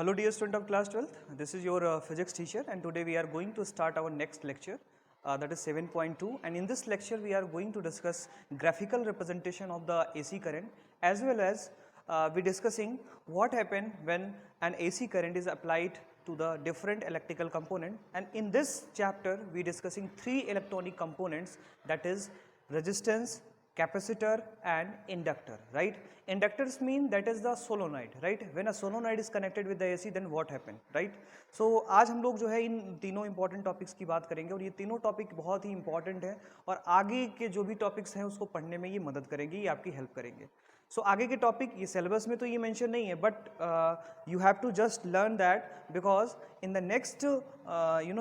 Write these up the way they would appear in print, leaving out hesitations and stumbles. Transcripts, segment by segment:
Hello dear student of class 12th, this is your physics teacher and today we are going to start our next lecture that is 7.2, and in this lecture we are going to discuss graphical representation of the AC current as well as we discussing what happen when an AC current is applied to the different electrical component, and in this chapter we discussing three electronic components, that is resistance, capacitor and inductor, right? Inductors mean that is the solenoid, right? When a solenoid is connected with the AC, then what happen, right? So आज हम लोग जो है इन तीनों important topics की बात करेंगे और ये तीनों टॉपिक बहुत ही इंपॉर्टेंट है और आगे के जो भी टॉपिक्स हैं उसको पढ़ने में ये मदद करेंगे, ये आपकी हेल्प करेंगे. सो आगे के टॉपिक ये सिलेबस में तो ये मेंशन नहीं है, but you have to just learn that because in the next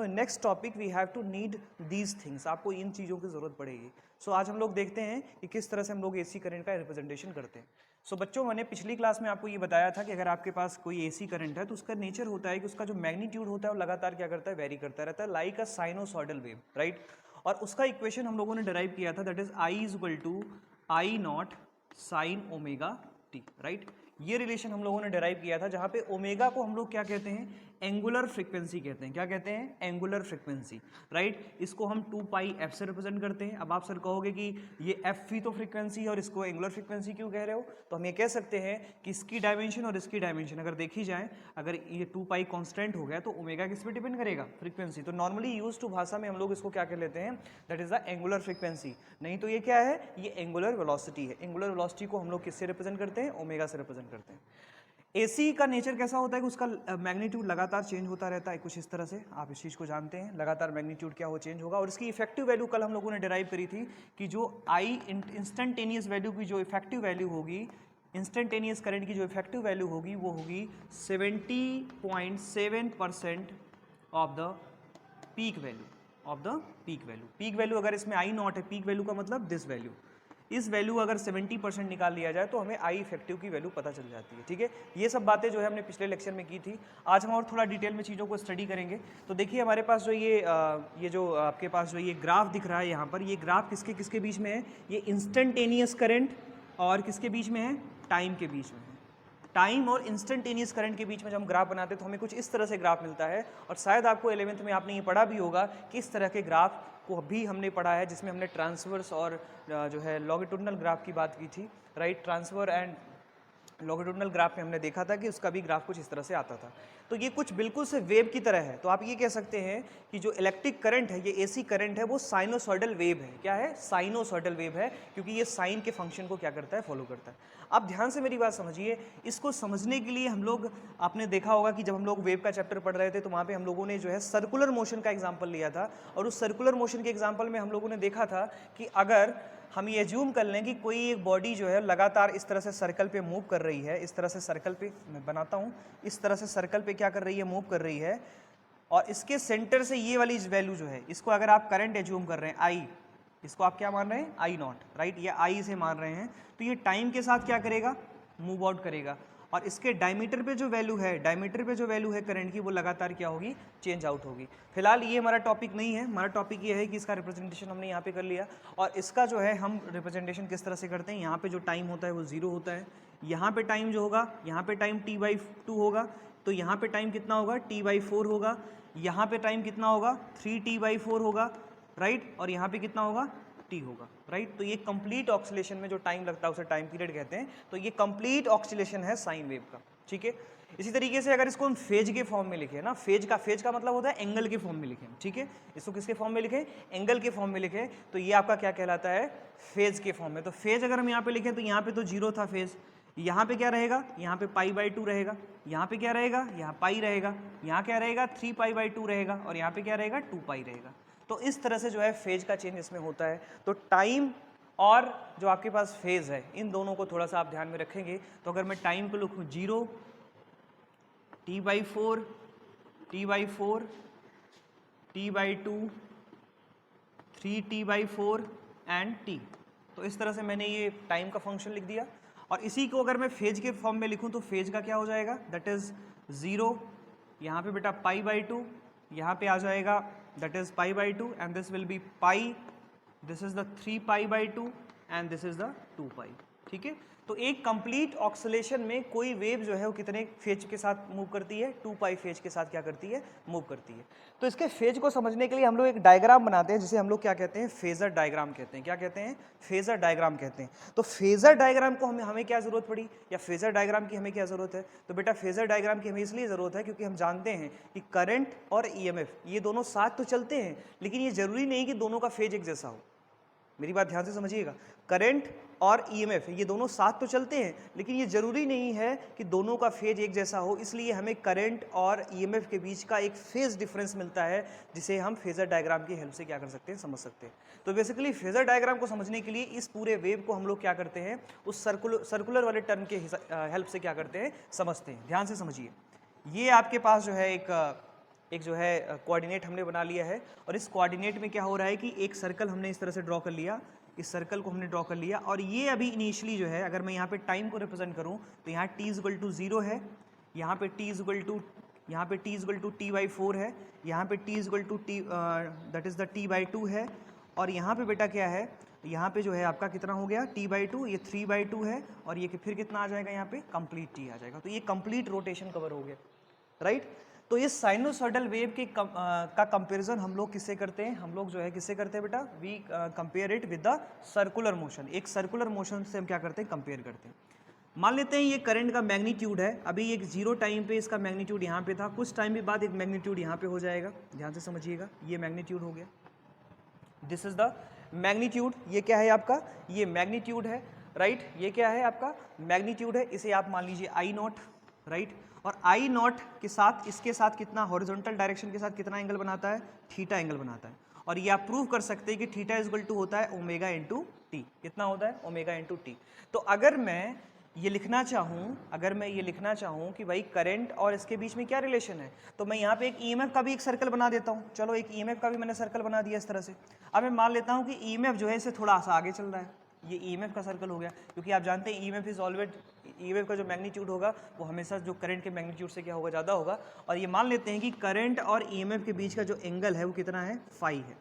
next topic we have to need these things. आपको इन चीज़ों की ज़रूरत पड़ेगी. सो आज हम लोग देखते हैं कि किस तरह से हम लोग एसी करंट का रिप्रेजेंटेशन करते हैं. सो बच्चों, मैंने पिछली क्लास में आपको ये बताया था कि अगर आपके पास कोई एसी करंट है तो उसका नेचर होता है कि उसका जो मैग्नीट्यूड होता है वो लगातार क्या करता है, वेरी करता रहता है, like a sinusoidal wave, right. और उसका इक्वेशन हम लोगों ने डिराइव किया था, that is I is equal to I not sine omega T, right. ये रिलेशन हम लोगों ने डिराइव किया था जहाँ पे ओमेगा को हम लोग क्या कहते हैं, एंगुलर फ्रीक्वेंसी कहते हैं. क्या कहते हैं, एंगुलर फ्रीक्वेंसी, राइट. इसको हम 2 पाई एफ से रिप्रेजेंट करते हैं. अब आप सर कहोगे कि ये एफ भी तो फ्रीक्वेंसी है और इसको एंगुलर फ्रीक्वेंसी क्यों कह रहे हो, तो हम ये कह सकते हैं कि इसकी डायमेंशन और इसकी डायमेंशन अगर देखी जाए, अगर ये 2 पाई कॉन्स्टेंट हो गया तो ओमेगा किस पे डिपेंड करेगा, फ्रीक्वेंसी. तो नॉर्मली यूज टू भाषा में हम लोग इसको क्या कह लेते हैं, that is the angular frequency. नहीं तो ये क्या है, ये एंगुलर वेलोसिटी है. एंगुलर वेलोसिटी को हम लोग किससे रिप्रेजेंट करते हैं, ओमेगा से रिप्रेजेंट करते हैं. एसी का नेचर कैसा होता है कि उसका मैग्नीट्यूड लगातार चेंज होता रहता है, कुछ इस तरह से आप इस चीज़ को जानते हैं, लगातार मैग्नीट्यूड क्या हो चेंज होगा. और इसकी इफेक्टिव वैल्यू कल हम लोगों ने डिराइव करी थी कि जो आई इंस्टेंटेनियस वैल्यू की जो इफेक्टिव वैल्यू होगी, इंस्टेंटेनियस करंट की जो इफेक्टिव वैल्यू होगी वो होगी 70.7% of the peak value, peak value अगर इसमें आई नॉट है, पीक वैल्यू का मतलब दिस वैल्यू, इस वैल्यू अगर 70% निकाल लिया जाए तो हमें आई इफेक्टिव की वैल्यू पता चल जाती है. ठीक है, ये सब बातें जो है हमने पिछले लेक्चर में की थी. आज हम और थोड़ा डिटेल में चीज़ों को स्टडी करेंगे. तो देखिए हमारे पास जो ये जो आपके पास जो ये ग्राफ दिख रहा है यहाँ पर, ये ग्राफ किसके किसके बीच में है, ये इंस्टेंटेनियस करंट और किसके बीच में है, टाइम के बीच में है. टाइम और इंस्टेंटेनियस करंट के बीच में जब हम ग्राफ बनाते हैं तो हमें कुछ इस तरह से ग्राफ मिलता है. और शायद आपको 11th में आपने ये पढ़ा भी होगा कि इस तरह के ग्राफ को भी हमने पढ़ा है जिसमें हमने ट्रांसवर्स और जो है लॉन्गिट्यूडनल ग्राफ की बात की थी, right. Transfer and longitudinal graph में हमने देखा था कि उसका भी ग्राफ कुछ इस तरह से आता था. तो ये कुछ बिल्कुल से वेव की तरह है. तो आप ये कह सकते हैं कि जो इलेक्ट्रिक करंट है, ये एसी करंट है, वो साइनोसॉइडल वेव है. क्या है, साइनोसॉइडल वेव है, क्योंकि ये साइन के फंक्शन को क्या करता है, फॉलो करता है. आप ध्यान से मेरी बात समझिए. इसको समझने के लिए हम लोग, आपने देखा होगा कि जब हम लोग वेव का चैप्टर पढ़ रहे थे तो वहाँ पे हम लोगों ने जो है सर्कुलर मोशन का एग्जाम्पल लिया था. और उस सर्कुलर मोशन के एग्जाम्पल में हम लोगों ने देखा था कि अगर हम ये एज्यूम कर लें कि कोई एक बॉडी जो है लगातार इस तरह से सर्कल पे मूव कर रही है, इस तरह से सर्कल पे मैं बनाता हूँ, इस तरह से सर्कल पे क्या कर रही है, मूव कर रही है, और इसके सेंटर से ये वाली वैल्यू जो है, इसको अगर आप करंट एज्यूम कर रहे हैं आई, इसको आप क्या मान रहे हैं, आई नॉट, राइट. ये आई से मान रहे हैं, तो ये टाइम के साथ क्या करेगा, मूव आउट करेगा. और इसके डायमीटर पे जो वैल्यू है, करंट की, वो लगातार क्या होगी, चेंज आउट होगी. फिलहाल ये हमारा टॉपिक नहीं है. हमारा टॉपिक ये है कि इसका रिप्रेजेंटेशन हमने यहाँ पे कर लिया. और इसका जो है हम रिप्रेजेंटेशन किस तरह से करते हैं, यहाँ पे जो टाइम होता है वो 0 होता है, यहाँ पे टाइम जो होगा, यहाँ पे टाइम t/2 होगा, तो यहाँ पे टाइम कितना होगा, t/4 होगा, यहाँ पे टाइम कितना होगा, 3t/4 होगा, राइट. और यहाँ पे कितना होगा, टी होगा, राइट. तो ये कंप्लीट ऑक्सीलेशन में जो टाइम लगता है उसे टाइम पीरियड कहते हैं. तो ये कंप्लीट ऑक्सीलेशन है साइन वेव का. ठीक है. इसी तरीके से अगर इसको हम फेज के फॉर्म में लिखें ना, फेज का मतलब होता है एंगल के फॉर्म में लिखें. ठीक है, इसको किसके फॉर्म में लिखें, एंगल के फॉर्म में लिखें, तो ये आपका क्या कहलाता है, फेज के फॉर्म में. तो फेज अगर हम यहाँ पे लिखें तो यहाँ पे तो 0 था फेज, यहाँ पे क्या रहेगा, यहाँ पे π/2 रहेगा, यहाँ पे क्या रहेगा, यहाँ पाई रहेगा, यहाँ क्या रहेगा, 3π/2 रहेगा, और यहाँ पे क्या रहेगा, 2π रहेगा. तो इस तरह से जो है फेज का चेंज इसमें होता है. तो टाइम और जो आपके पास फेज है, इन दोनों को थोड़ा सा आप ध्यान में रखेंगे. तो अगर मैं टाइम को लिखूँ 0, t/4, t/4, t/2, 3t/4 and t. तो इस तरह से मैंने ये टाइम का फंक्शन लिख दिया. और इसी को अगर मैं फेज के फॉर्म में लिखूं तो फेज का क्या हो जाएगा, दैट इज 0, यहाँ पे बेटा π/2, यहाँ पे आ जाएगा that is π/2, and this will be pi, this is the 3π/2 and this is the 2π. ठीक है. तो एक कंप्लीट ऑक्सीलेशन में कोई वेव जो है वो कितने फेज के साथ मूव करती है, 2 पाई फेज के साथ क्या करती है, मूव करती है। तो इसके फेज को समझने के लिए हम लोग एक डायग्राम बनाते हैं जिसे हम लोग क्या कहते हैं, फेजर डायग्राम कहते हैं। क्या कहते हैं, फेजर डायग्राम कहते हैं। तो फेजर डायग्राम को हमें क्या जरूरत पड़ी, या फेजर डायग्राम की हमें क्या जरूरत है, तो बेटा फेजर डायग्राम की हमें इसलिए जरूरत है क्योंकि हम जानते हैं कि करंट और ईएमएफ ये दोनों साथ तो चलते हैं, लेकिन ये जरूरी नहीं कि दोनों का फेज एक जैसा हो। मेरी बात ध्यान से समझिएगा, करंट और ईएमएफ ये दोनों साथ तो चलते हैं, लेकिन ये जरूरी नहीं है कि दोनों का फेज एक जैसा हो। इसलिए हमें करंट और ईएमएफ के बीच का एक फेज डिफरेंस मिलता है, जिसे हम फेजर डायग्राम की हेल्प से क्या कर सकते हैं, समझ सकते हैं। तो बेसिकली फेजर डायग्राम को समझने के लिए इस पूरे वेव को हम लोग क्या करते हैं, उस सर्कुलर वाले टर्म के हेल्प से क्या करते हैं, समझते हैं। ध्यान से समझिए, ये आपके पास जो है एक जो है कोऑर्डिनेट हमने बना लिया है, और इस कोऑर्डिनेट में क्या हो रहा है कि एक सर्कल हमने इस तरह से ड्रॉ कर लिया, इस सर्कल को हमने ड्रॉ कर लिया, और ये अभी इनिशियली जो है, अगर मैं यहाँ पे टाइम को रिप्रेजेंट करूँ तो यहाँ t = 0 है, यहाँ पे t = t/4 है, यहाँ पे t = t that is the t/2 है, और यहाँ पे बेटा क्या है, यहाँ पे जो है आपका कितना हो गया, t/2, ये 3/2 है, और ये फिर कितना आ जाएगा, यहाँ पे कंप्लीट t आ जाएगा। तो ये कंप्लीट रोटेशन कवर हो गया, राइट। तो ये साइनोसॉइडल वेव के का कंपैरिजन हम लोग किससे करते हैं, हम लोग जो है किससे करते हैं बेटा, we compare it with the circular motion. एक सर्कुलर मोशन से हम क्या करते हैं, कंपेयर करते हैं। मान लेते हैं ये करंट का मैग्नीट्यूड है, अभी एक 0 टाइम पे इसका मैग्नीट्यूड यहाँ पे था, कुछ टाइम के बाद एक मैग्नीट्यूड यहाँ पे हो जाएगा। ध्यान से समझिएगा, ये मैग्नीट्यूड हो गया, दिस इज द मैग्नीट्यूड। ये क्या है आपका, ये मैग्नीट्यूड है, राइट। ये क्या है आपका, मैग्नीट्यूड है। इसे आप मान लीजिए I0, राइट। और I0 के साथ, इसके साथ कितना, हॉरिजॉन्टल डायरेक्शन के साथ कितना एंगल बनाता है, थीटा एंगल बनाता है। और ये आप प्रूव कर सकते हैं कि थीटा = होता है ओमेगा इंटू टी। कितना होता है, ओमेगा इंटू टी। तो अगर मैं ये लिखना चाहूँ कि भाई करंट और इसके बीच में क्या रिलेशन है, तो मैं यहाँ पे एक ईएमएफ का भी एक सर्कल बना देता हूँ। चलो, एक ईएमएफ का भी मैंने सर्कल बना दिया इस तरह से। अब मैं मान लेता हूँ कि ईएमएफ जो है इसे थोड़ा सा आगे चल रहा है, ये ईएमएफ का सर्कल हो गया, क्योंकि आप जानते हैं ईएमएफ का जो मैग्नीट्यूड होगा वो हमेशा जो करंट के मैग्नीट्यूड से क्या होगा, ज़्यादा होगा। और ये मान लेते हैं कि करंट और ईएमएफ के बीच का जो एंगल है वो कितना है, फाई है।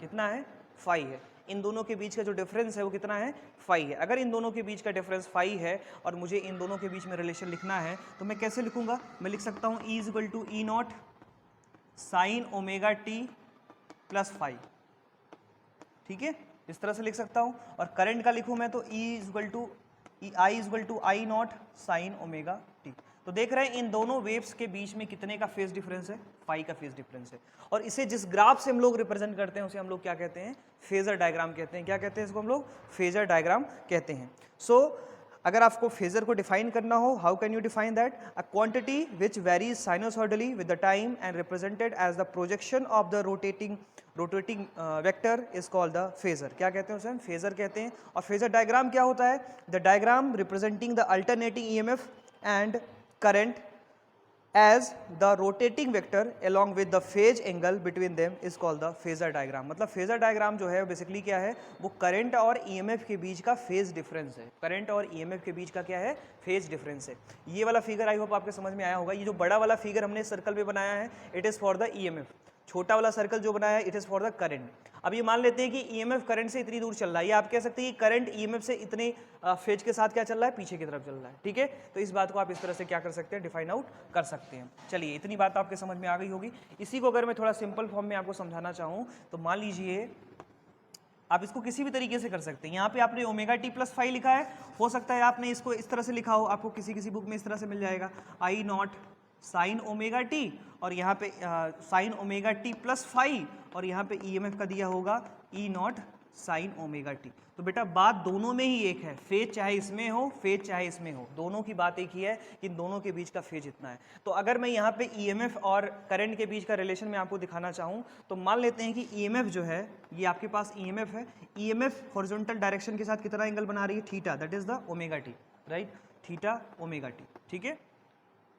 कितना है, फाई है। इन दोनों के बीच का जो डिफरेंस है वो कितना है, फाई है। अगर इन दोनों के बीच का डिफरेंस फाई है और मुझे इन दोनों के बीच में रिलेशन लिखना है, तो मैं कैसे लिखूंगा, मैं लिख सकता हूँ E = E0 sin ω/t + phi. ठीक है, इस तरह से लिख सकता हूँ। और करंट का लिखूँ मैं तो I = I0 sin ω/t। तो देख रहे हैं इन दोनों वेव्स के बीच में कितने का फेज डिफरेंस है, फाई का फेज डिफरेंस है। और इसे जिस ग्राफ से हम लोग रिप्रेजेंट करते हैं उसे हम लोग क्या कहते हैं, फेजर डायग्राम कहते हैं। क्या कहते हैं इसको हम लोग, फेजर डायग्राम कहते हैं। सो अगर आपको फेजर को डिफाइन करना हो, how can you define that, a quantity which varies sinusoidally with the time and represented as the projection of the rotating vector is called the phasor. क्या कहते हैं उसे हम फेजर कहते हैं। और फेजर डायग्राम क्या होता है, the diagram representing the alternating EMF and current as the rotating vector along with the phase angle between them is called the phasor diagram। मतलब फेजर डायग्राम जो है बेसिकली क्या है, वो करंट और ईएमएफ के बीच का फेज डिफरेंस है। करंट और ईएमएफ के बीच का क्या है, फेज डिफरेंस है। ये वाला फिगर आई होप आपके समझ में आया होगा। ये जो बड़ा वाला फिगर हमने सर्कल में बनाया है, it is for the EMF. छोटा वाला सर्कल जो बनाया है, it is for the current. अब ये मान लेते हैं कि ईएमएफ करंट से इतनी दूर चल रहा है, या आप कह सकते हैं कि करंट ईएमएफ से इतने फेज के साथ क्या चल रहा है, पीछे की तरफ चल रहा है। ठीक है, तो इस बात को आप इस तरह से क्या कर सकते हैं, डिफाइन आउट कर सकते हैं। चलिए, इतनी बात आपके समझ में आ गई होगी। इसी को अगर मैं थोड़ा सिंपल फॉर्म में आपको समझाना चाहूँ तो मान लीजिए आप इसको किसी भी तरीके से कर सकते हैं। यहाँ पे आपने ω/t + फाई लिखा है, हो सकता है आपने इसको इस तरह से लिखा हो, आपको किसी बुक में इस तरह से मिल जाएगा, I0 sin ω/t, और यहाँ पे sin ω/t + फाई, और यहाँ पे ईएमएफ का दिया होगा E0 sin ω/t। तो बेटा बात दोनों में ही एक है, फेज चाहे इसमें हो, फेज चाहे इसमें हो, दोनों की बात एक ही है कि दोनों के बीच का फेज इतना है। तो अगर मैं यहाँ पे ईएमएफ और करंट के बीच का रिलेशन मैं आपको दिखाना चाहूँ तो मान लेते हैं कि ईएमएफ जो है, ये आपके पास ईएमएफ है, ईएमएफ हॉरिजॉन्टल डायरेक्शन के साथ कितना एंगल बना रही है, theta, that is the ω/t, right, theta ω/t। ठीक है,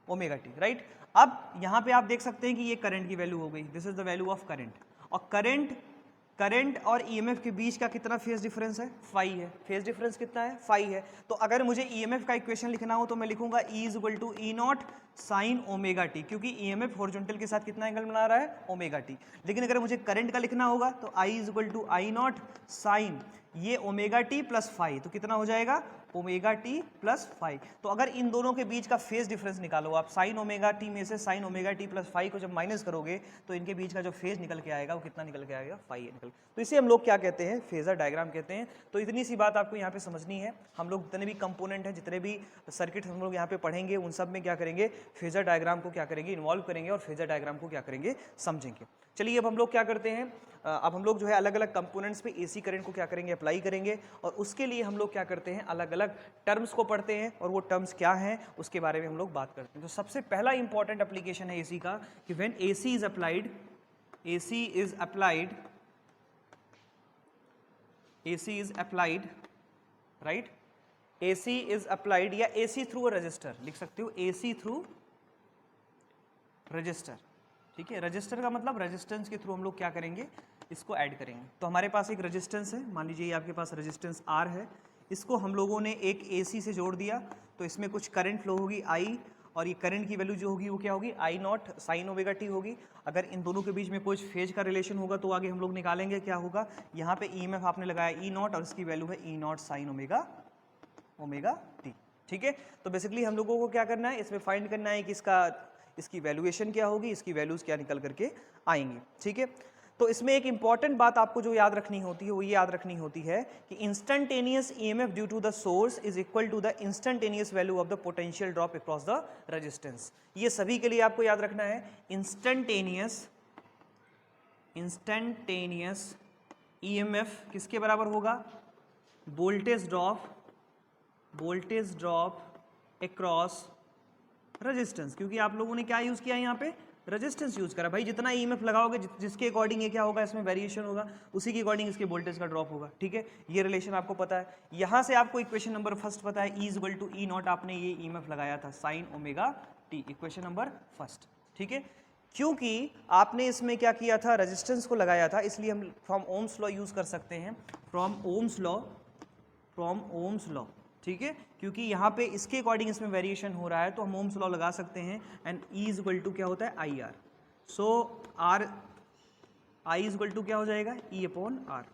ω/t, राइट। अब यहाँ पे आप देख सकते हैं कि ये करंट की वैल्यू हो गई, this is the value of current. और करंट और ईएमएफ के बीच का कितना फेज डिफरेंस है, फाई है। फेज डिफरेंस कितना है, फाई है। तो अगर मुझे ईएमएफ का इक्वेशन लिखना हो तो मैं लिखूंगा E = E0 sign omega T, क्योंकि ईएमएफ हॉरिजॉन्टल के साथ कितना एंगल बना रहा है, ओमेगा टी। लेकिन अगर मुझे करंट का लिखना होगा तो I is equal to I not sine ये ओमेगा टी प्लस फाई, तो कितना हो जाएगा, ओमेगा टी प्लस फाई। तो अगर इन दोनों के बीच का फेज डिफरेंस निकालो आप, साइन ओमेगा टी में से sine omega T plus phi को जब माइनस करोगे तो इनके बीच का जो फेज निकल के आएगा वो कितना निकल के आएगा, फाई निकल। तो इसे हम लोग क्या कहते हैं, फेजर डायग्राम कहते हैं। तो इतनी सी बात आपको यहाँ पे समझनी है। हम लोग जितने भी कंपोनेंट हैं, जितने भी सर्किट हम लोग यहाँ पे पढ़ेंगे, उन सब में क्या करेंगे, फेजर डायग्राम को क्या करेंगे, इन्वॉल्व करेंगे और फेजर डायग्राम को क्या करेंगे, समझेंगे। चलिए अब हम लोग क्या करते हैं, अब हम लोग जो है अलग अलग कंपोनेंट्स पे एसी करंट को क्या करेंगे, अप्लाई करेंगे। और उसके लिए हम लोग क्या करते हैं, अलग अलग टर्म्स को पढ़ते हैं और वो टर्म्स क्या हैं उसके बारे में हम लोग बात करते हैं। तो सबसे पहला इंपॉर्टेंट एप्लीकेशन है एसी का कि when AC is applied, AC is applied, AC is applied, right, AC is applied या एसी थ्रू अ रजिस्टर लिख सकते हो, एसी थ्रू रजिस्टर, ठीक है। रजिस्टर का मतलब रेजिस्टेंस के थ्रू हम लोग क्या करेंगे, इसको ऐड करेंगे। तो हमारे पास एक रेजिस्टेंस है, मान लीजिए आपके पास रेजिस्टेंस R है, इसको हम लोगों ने एक AC से जोड़ दिया, तो इसमें कुछ करंट फ्लो होगी I, और ये करंट की वैल्यू जो होगी वो क्या होगी, आई नॉट साइन ओमेगा टी होगी। अगर इन दोनों के बीच में कुछ फेज का रिलेशन होगा तो आगे हम लोग निकालेंगे क्या होगा, यहाँ पे EMF आपने लगाया E नॉट और इसकी वैल्यू है E naught sine omega T, ठीक है। तो बेसिकली हम लोगों को क्या करना है, इसमें फाइंड करना है कि इसकी वैल्यूएशन क्या होगी, इसकी वैल्यूज क्या निकल करके आएंगी, ठीक है। तो इसमें एक इंपॉर्टेंट बात आपको जो याद रखनी होती है वो ये याद रखनी होती है कि instantaneous EMF due to the source is equal to the instantaneous value of the potential drop across the resistance. ये सभी के लिए आपको याद रखना है, इंस्टेंटेनियस ईएमएफ किसके बराबर होगा, वोल्टेज ड्रॉप अक्रॉस रेजिस्टेंस। क्योंकि आप लोगों ने क्या यूज किया यहाँ पे, रेजिस्टेंस यूज करा। भाई जितना ईएमएफ लगाओगे जिसके अकॉर्डिंग ये क्या होगा, इसमें वेरिएशन होगा, उसी के अकॉर्डिंग इसके वोल्टेज का ड्रॉप होगा, ठीक है। ये रिलेशन आपको पता है। यहाँ से आपको इक्वेशन नंबर फर्स्ट पता है, E equal to E naught, आपने ये ईएमएफ लगाया था sine omega T, equation number first, ठीक है। क्योंकि आपने इसमें क्या किया था, रेजिस्टेंस को लगाया था, इसलिए हम फ्रॉम ओम्स लॉ यूज कर सकते हैं, फ्रॉम ओम्स लॉ, ठीक है। क्योंकि यहाँ पे इसके अकॉर्डिंग इसमें वेरिएशन हो रहा है तो हम ओम्स लॉ लगा सकते हैं। And E is equal to क्या होता है, I R. So I is equal to क्या हो जाएगा, E अपॉन आर,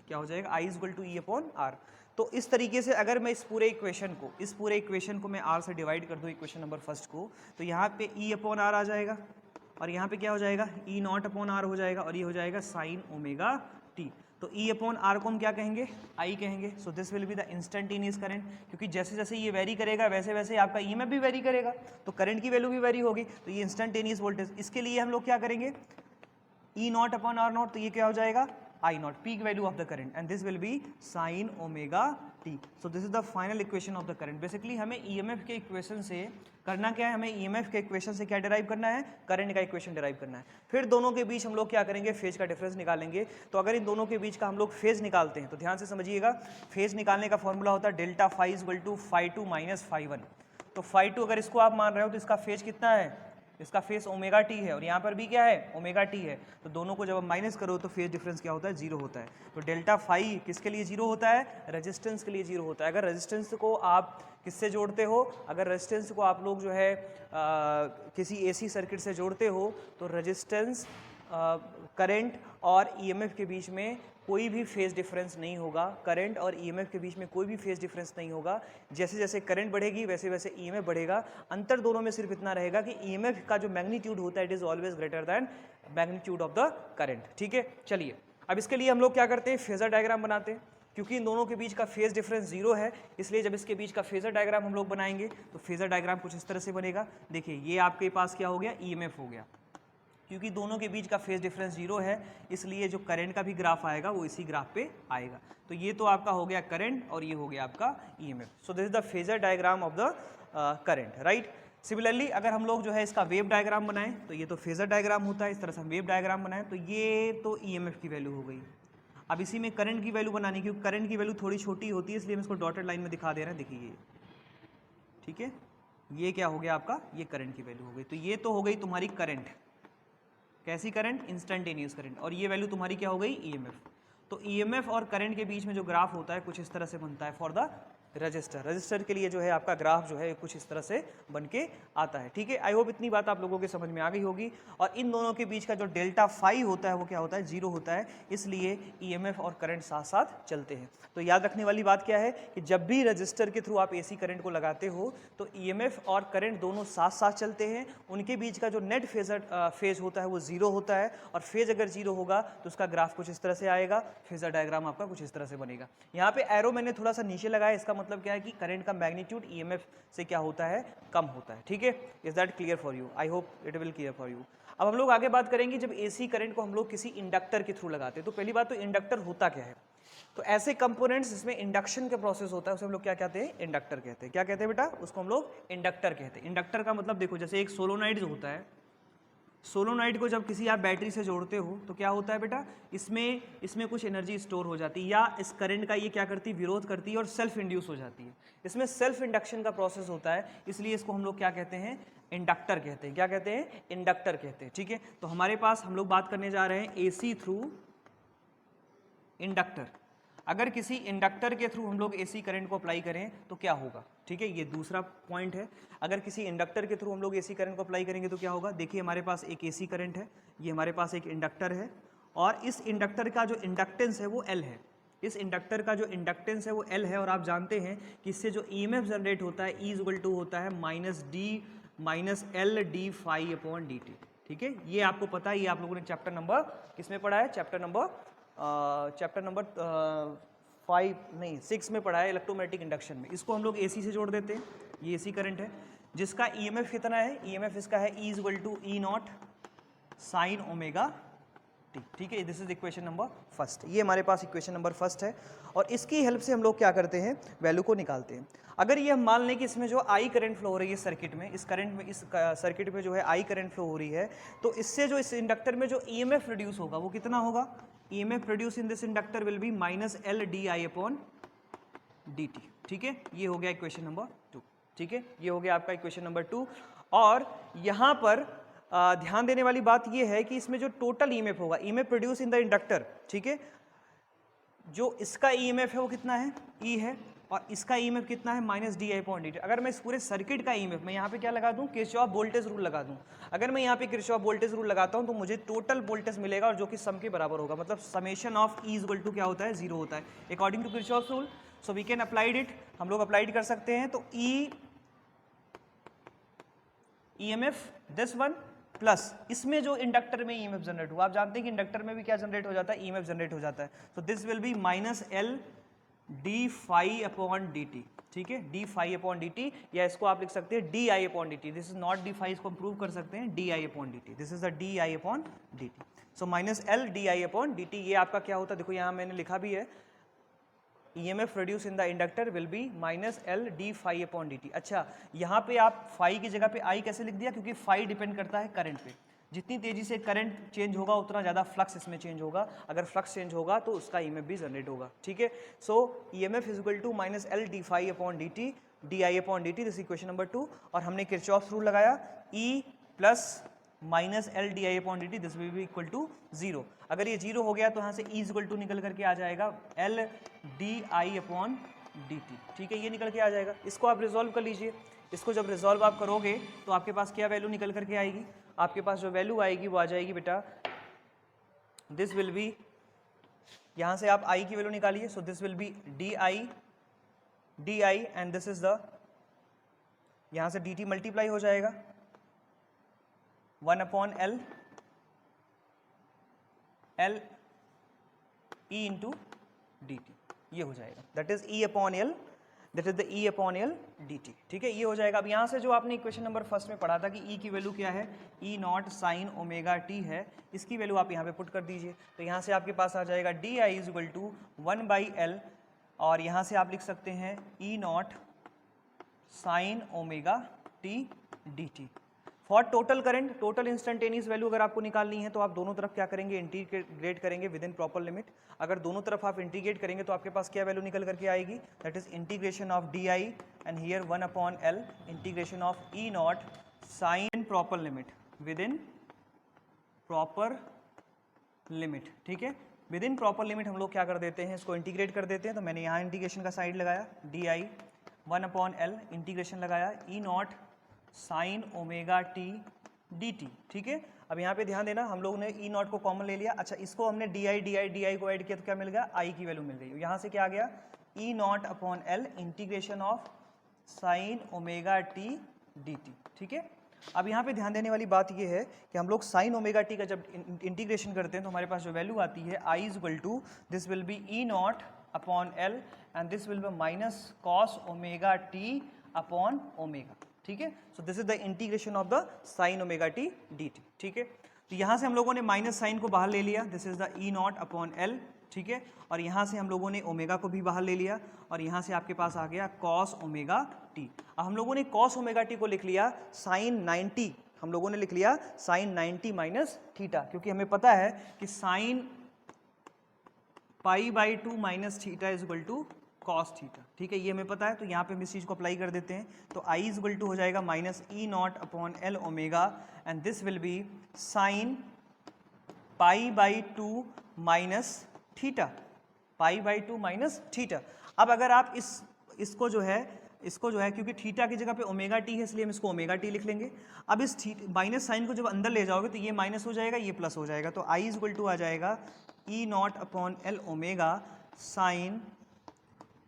क्या हो जाएगा, I is equal to E upon R. तो इस तरीके से अगर मैं इस पूरे इक्वेशन को मैं आर से डिवाइड कर दूँ, इक्वेशन नंबर फर्स्ट को, तो यहाँ पे E अपॉन आर आ जाएगा और यहाँ पे क्या हो जाएगा, E नॉट अपॉन आर हो जाएगा और ये हो जाएगा साइन ओमेगा टी। तो E अपॉन आर को हम क्या कहेंगे, I कहेंगे। सो this will be the instantaneous current, क्योंकि जैसे जैसे ये वेरी करेगा वैसे वैसे आपका ईएमएफ भी वेरी करेगा, तो करंट की वैल्यू भी वेरी होगी, तो ये इंस्टेंटेनियस वोल्टेज। इसके लिए हम लोग क्या करेंगे, E naught upon R naught, तो ये क्या हो जाएगा, I naught, peak value of the current, and this will be sine omega T. So this is the final equation of the current. Basically हमें ईएमएफ के इक्वेशन से करना क्या है, हमें ईएमएफ के इक्वेशन से क्या डिराइव करना है, करंट का इक्वेशन डिराइव करना है। फिर दोनों के बीच हम लोग क्या करेंगे, फेज का डिफरेंस निकालेंगे। तो अगर इन दोनों के बीच का हम लोग फेज निकालते हैं तो ध्यान से समझिएगा, फेज निकालने का फॉर्मूला होता है delta phi is equal to phi two minus phi one. तो फाई टू अगर इसको आप मान रहे हो तो इसका फेज कितना है, इसका फेस ओमेगा टी है और यहाँ पर भी क्या है, ओमेगा टी है। तो दोनों को जब आप माइनस करो तो फेज डिफरेंस क्या होता है, जीरो होता है। तो डेल्टा फाई किसके लिए जीरो होता है, रेजिस्टेंस के लिए जीरो होता है। अगर रेजिस्टेंस को आप किससे जोड़ते हो, अगर रेजिस्टेंस को आप लोग जो है किसी एसी सर्किट से जोड़ते हो तो रेजिस्टेंस, करंट और ईएमएफ के बीच में कोई भी फेज डिफरेंस नहीं होगा, करंट और ईएमएफ के बीच में कोई भी फेज डिफरेंस नहीं होगा। जैसे जैसे करंट बढ़ेगी वैसे वैसे ईएमएफ बढ़ेगा। अंतर दोनों में सिर्फ इतना रहेगा कि ईएमएफ का जो मैग्नीट्यूड होता है it is always greater than magnitude of the current, ठीक है। चलिए अब इसके लिए हम लोग क्या करते हैं, फेजर डायग्राम बनाते हैं। क्योंकि इन दोनों के बीच का फेज डिफरेंस जीरो है, इसलिए जब इसके बीच का फेजर डायग्राम हम लोग बनाएंगे तो फेजर डायग्राम कुछ इस तरह से बनेगा। देखिए ये आपके पास क्या हो गया, ईएमएफ हो गया। क्योंकि दोनों के बीच का फेज डिफरेंस जीरो है इसलिए जो करंट का भी ग्राफ आएगा वो इसी ग्राफ पे आएगा। तो ये तो आपका हो गया करंट और ये हो गया आपका EMF. So this is the phasor diagram of the current, right. Similarly अगर हम लोग जो है इसका वेव डायग्राम बनाएं तो ये तो फेजर डायग्राम होता है, इस तरह से हम वेव डायग्राम बनाएं तो ये तो ईएमएफ की वैल्यू हो गई। अब इसी में करंट की वैल्यू बनानी, क्योंकि करंट की वैल्यू थोड़ी छोटी होती है इसलिए हम इसको डॉटेड लाइन में दिखा दे रहे हैं, देखिए, ठीक है। ये क्या हो गया आपका, ये करंट की वैल्यू हो गई। तो ये तो हो गई तुम्हारी करंट, कैसी करंट, इंस्टेंटेनियस करंट, और ये वैल्यू तुम्हारी क्या हो गई, ईएमएफ। तो ईएमएफ और करंट के बीच में जो ग्राफ होता है कुछ इस तरह से बनता है फॉर द रजिस्टर के लिए जो है आपका ग्राफ जो है कुछ इस तरह से बन के आता है। ठीक है, आई होप इतनी बात आप लोगों के समझ में आ गई होगी। और इन दोनों के बीच का जो डेल्टा फाई होता है वो क्या होता है, 0 होता है, इसलिए ईएमएफ और करंट साथ साथ चलते हैं। तो याद रखने वाली बात क्या है कि जब भी रजिस्टर के थ्रू आप एसी करंट को लगाते हो तो ईएमएफ और करंट दोनों साथ साथ चलते हैं, उनके बीच का जो नेट फेज होता है वो 0 होता है, और फेज अगर 0 होगा तो उसका ग्राफ कुछ इस तरह से आएगा, फेजर डायग्राम आपका कुछ इस तरह से बनेगा। यहाँ पे एरो मैंने थोड़ा सा नीचे लगाया, इसका मतलब क्या है कि करंट का मैग्नीट्यूड ईएमएफ से क्या होता है, कम होता है। ठीक है, is that clear for you? I hope it will clear for you. अब हम लोग आगे बात करेंगे जब एसी करंट को हम लोग किसी इंडक्टर के थ्रू लगाते हैं। तो पहली बात तो इंडक्टर होता क्या है, तो ऐसे कंपोनेंट्स जिसमें इंडक्शन का प्रोसेस होता है उसे हम लोग क्या कहते हैं, इंडक्टर कहते हैं। क्या कहते हैं बेटा, उसको हम लोग इंडक्टर कहते हैं। इंडक्टर का मतलब देखो, जैसे एक सोलोनाइड जो होता है, सोलोनाइड को जब किसी आप बैटरी से जोड़ते हो तो क्या होता है बेटा, इसमें कुछ एनर्जी स्टोर हो जाती है, या इस करंट का ये क्या करती है, विरोध करती है और सेल्फ इंड्यूस हो जाती है। इसमें सेल्फ इंडक्शन का प्रोसेस होता है, इसलिए इसको हम लोग क्या कहते हैं, इंडक्टर कहते हैं। क्या कहते हैं, इंडक्टर कहते हैं। ठीक है, तो हमारे पास हम लोग बात करने जा रहे हैं एसी थ्रू इंडक्टर। अगर किसी इंडक्टर के थ्रू हम लोग एसी करंट को अप्लाई करें तो क्या होगा। ठीक है, ये दूसरा पॉइंट है। अगर किसी इंडक्टर के थ्रू हम लोग एसी करंट को अप्लाई करेंगे तो क्या होगा, देखिए हमारे पास एक एसी करंट है, ये हमारे पास एक इंडक्टर है, और इस इंडक्टर का जो इंडक्टेंस है वो एल है। इस इंडक्टर का जो इंडक्टेंस है वो एल है, और आप जानते हैं कि इससे जो ईएमएफ जनरेट होता है ई इक्वल टू होता है minus L D phi upon D T. ठीक है, ये आपको पता है, ये आप लोगों ने चैप्टर नंबर किसमें पढ़ा है, चैप्टर नंबर 6 में पढ़ा है, इलेक्ट्रोमैग्नेटिक इंडक्शन में। इसको हम लोग एसी से जोड़ देते हैं, ये एसी करंट है जिसका ईएमएफ कितना है, ईएमएफ इसका है E equal to E not sine omega T. ठीक है, this is equation number first, ये हमारे पास इक्वेशन नंबर फर्स्ट है, और इसकी हेल्प से हम लोग क्या करते हैं, वैल्यू को निकालते हैं। अगर ये हम मान लें कि इसमें जो आई करंट फ्लो हो रही है सर्किट में, इस सर्किट में जो है आई करंट फ्लो हो रही है, तो इससे जो इस इंडक्टर में जो ईएमएफ प्रोड्यूस होगा वो कितना होगा, EMF produced in this inductor will be minus L di upon dt। ठीक है, ये हो गया इक्वेशन नंबर 2। ठीक है, ये हो गया आपका इक्वेशन नंबर 2। और यहाँ पर ध्यान देने वाली बात ये है कि इसमें जो टोटल EMF होगा, EMF produce in the inductor, ठीक है, जो इसका EMF है वो कितना है, E है, और इसका EMF कितना है, minus D I upon D T. अगर मैं इस पूरे सर्किट का EMF मैं यहाँ पे क्या लगा दूँ, किरचॉफ वोल्टेज रूल लगा दूँ। अगर मैं यहाँ पे किरचॉफ वोल्टेज रूल लगाता हूँ तो मुझे टोटल वोल्टेज मिलेगा, और जो कि सम के बराबर होगा, मतलब summation of E equal to क्या होता है, 0 होता है according to Kirchhoff rule. So we can applied it, हम लोग अप्लाइड कर सकते हैं। तो EMF दिस वन प्लस इसमें जो इंडक्टर में EMF जनरेट हुआ, आप जानते हैं कि इंडक्टर में भी क्या जनरेट हो जाता है, EMF जनरेट हो जाता है। So this will be minus L D phi upon D T. ठीक है, D phi upon D T, या इसको आप लिख सकते हैं D I upon D T. This is not D phi, इसको हम प्रूव कर सकते हैं D I upon D T. This is the D I upon D T. So minus L D I upon D T, ये आपका क्या होता है, देखो यहाँ मैंने लिखा भी है, EMF produce in the inductor will be minus L D phi upon D T. अच्छा, यहाँ पे आप फाई की जगह पे आई कैसे लिख दिया, क्योंकि फाई डिपेंड करता है करंट पे। जितनी तेजी से करंट चेंज होगा उतना ज़्यादा फ्लक्स इसमें चेंज होगा, अगर फ्लक्स चेंज होगा तो उसका EMF भी जनरेट होगा। ठीक है, so EMF is equal to minus L D phi upon D T, D I upon D T, this equation number 2। और हमने किरचॉफ रूल लगाया, E plus minus L D I upon D T, this will be equal to 0। अगर ये 0 हो गया तो यहाँ से E इक्वल टू निकल करके आ जाएगा L D I upon D T. ठीक है, ये निकल के आ जाएगा। इसको आप रिजॉल्व कर लीजिए। इसको जब रिजॉल्व आप करोगे तो आपके पास क्या वैल्यू निकल करके आएगी, आपके पास जो वैल्यू आएगी वो आ जाएगी बेटा, दिस विल बी, यहाँ से आप I की वैल्यू निकालिए। सो this will B D I and this is the, यहाँ से dt मल्टीप्लाई हो जाएगा 1 upon L E into D T, ये हो जाएगा, that is E upon L, that is the E upon L D T. ठीक है, ये हो जाएगा। अब यहाँ से जो आपने इक्वेशन नंबर फर्स्ट में पढ़ा था कि E की वैल्यू क्या है, E naught sine omega T है, इसकी वैल्यू आप यहाँ पे पुट कर दीजिए। तो यहाँ से आपके पास आ जाएगा D I is equal to 1 by L, और यहाँ से आप लिख सकते हैं E naught sine omega T D T. For total current, total instantaneous value अगर आपको निकालनी है तो आप दोनों तरफ क्या करेंगे, इंटीग्रेट करेंगे विद इन प्रॉपर लिमिट। अगर दोनों तरफ आप इंटीग्रेट करेंगे तो आपके पास क्या वैल्यू निकल करके आएगी, that is integration of D I and here 1 upon L integration of E naught sine proper limit within proper limit. ठीक है, विद इन प्रॉपर लिमिट हम लोग क्या कर देते हैं, इसको इंटीग्रेट कर देते हैं। तो मैंने यहाँ इंटीग्रेशन का साइड लगाया, डी आई 1/L इंटीग्रेशन लगाया E not sine omega T D T. ठीक है, अब यहाँ पे ध्यान देना, हम लोग ने ई नॉट को कॉमन ले लिया। अच्छा, इसको हमने डी आई को ऐड किया तो क्या मिल गया, आई की वैल्यू मिल गई। यहाँ से क्या आ गया, E not upon L integration of sine omega T D T. ठीक है, अब यहाँ पे ध्यान देने वाली बात ये है कि हम लोग साइन ओमेगा टी का जब इंटीग्रेशन करते हैं तो हमारे पास जो वैल्यू आती है I is equal to this will be E not upon L and this will be minus cos omega t upon omega. ठीक है, so this is the integration of the sine omega T D T. ठीक है, तो यहाँ से हम लोगों ने माइनस साइन को बाहर ले लिया, this is the E not upon L. ठीक है, और यहाँ से हम लोगों ने ओमेगा को भी बाहर ले लिया और यहाँ से आपके पास आ गया कॉस ओमेगा टी। अब हम लोगों ने कॉस ओमेगा टी को लिख लिया साइन 90, हम लोगों ने लिख लिया साइन 90 माइनस थीटा, क्योंकि हमें पता है कि sine π/2 minus theta is equal to cos theta. ठीक है, ये हमें पता है, तो यहाँ पे हम इस चीज़ को अप्लाई कर देते हैं। तो आई इज इक्वल टू हो जाएगा minus E not upon L omega and this will be sine π/2 minus theta, π/2 minus theta. अब अगर आप इसको जो है क्योंकि थीटा की जगह पे ओमेगा टी है इसलिए हम इसको ओमेगा टी लिख लेंगे। अब इस माइनस साइन को जब अंदर ले जाओगे तो ये माइनस हो जाएगा, ये प्लस हो जाएगा। तो आई इज इक्वल टू आ जाएगा E not upon L omega sine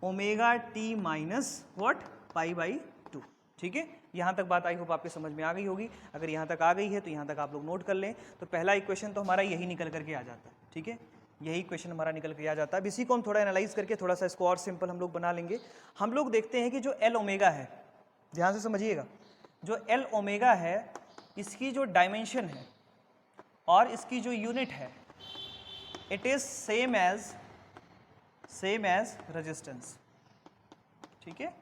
omega T minus what π/2। ठीक है, यहाँ तक बात आई होप आपके समझ में आ गई होगी। अगर यहाँ तक आ गई है तो यहाँ तक आप लोग नोट कर लें। तो पहला इक्वेशन तो हमारा यही निकल करके आ जाता है। ठीक है, यही क्वेश्चन हमारा निकल के आ जाता है। अब इसी को हम थोड़ा एनालाइज करके थोड़ा सा इसको और सिंपल हम लोग बना लेंगे। हम लोग देखते हैं कि जो एल ओमेगा है, ध्यान से समझिएगा, जो एल ओमेगा है इसकी जो डायमेंशन है और इसकी जो यूनिट है it is same as resistance. ठीक है,